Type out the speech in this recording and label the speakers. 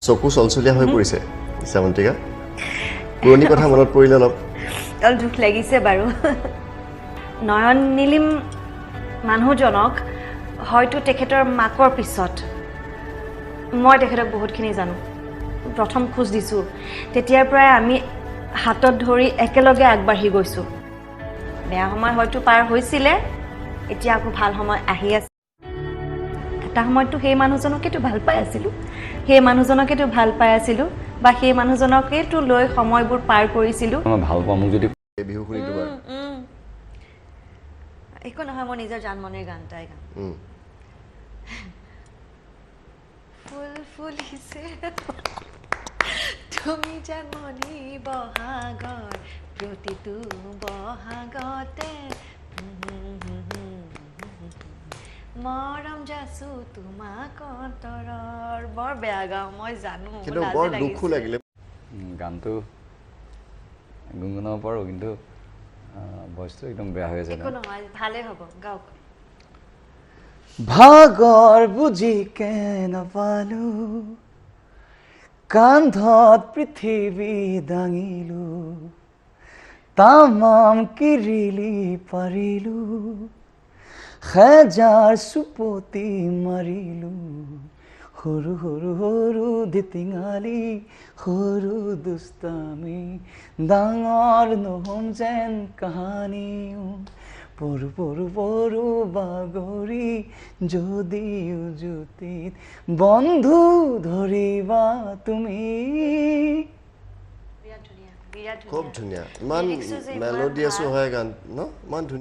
Speaker 1: চকু চলচলীয়া হৈ পৰিছে শ্যামন্তিকা পুৰণি কথা মনত পৰিলে অলপ
Speaker 2: দুখ লাগিছে বাৰু নয়ন নীলিম মানুহজনক হয়তো তেখেতৰ মাকৰ পিছত মই তেখেতক বহুতখিনি জানো প্ৰথম খোজ দিছোঁ তেতিয়াৰ পৰাই আমি হাতত ধৰি একেলগে আগবাঢ়ি গৈছোঁ বেয়া সময় হয়তো পাৰ হৈছিলে এতিয়া আকৌ ভাল সময় আহি আছে এটা সময়তো সেই মানুহজনকেতো ভাল পাই আছিলোঁ সেই মানুহজনকেতো ভাল পাই আছিলোঁ বা সেই মানুহজনকেতো লৈ সময়বোৰ পাৰ কৰিছিলোঁ
Speaker 3: মই ভাল পাওঁ মোক যদি
Speaker 1: বিহু শুনি তোমাৰ
Speaker 2: একো নহয় মই নিজৰ জানমনিৰ গান এটাই গাম ফুল ফুলিছে তুমি জানমনি বহাগৰ প্ৰতিটো বহাগতে মৰম যাচো তোমাক অন্তৰৰ বৰ বেয়া গাওঁ মই জানো
Speaker 1: কিন্তু বৰ দুখো লাগিলে
Speaker 3: গানটো গুণগুণাব পাৰোঁ কিন্তু ভইচটো একদম বেয়া হৈ আছে
Speaker 2: একো নহয় ভালেই হ'ব গাওক
Speaker 4: ভাগৰ বুজিকে নাপালো কান্ধত পৃথিৱী দাঙিলো তামাম কিৰিলি পাৰিলো হেজাৰ চুপতি মাৰিলো সৰু সৰু সৰু ধিটিঙালি সৰু দুষ্টামি ডাঙৰ নহ'ম যেন কাহানিও পৰু পৰু পৰু বাগৰি যদিও জ্যোতিত বন্ধু ধৰিবা তুমি
Speaker 2: বিৰাট ধুনীয়া বিৰাট
Speaker 1: খুব
Speaker 2: ধুনীয়া
Speaker 1: ধুনীয়া ইমান
Speaker 2: Lyrics ও যে ইমান
Speaker 1: মেলোডিয়াছো
Speaker 2: ভাল।
Speaker 1: হয় গান ন ইমান ধুনীয়া